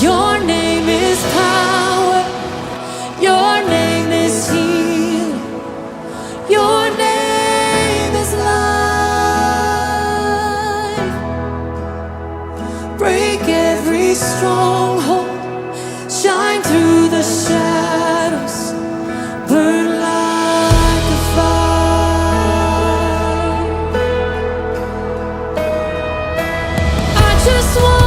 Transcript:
Your name is power. Your name is healing. Your name is life. Break every stronghold. Shine through the shadows. Burn like a fire. I just want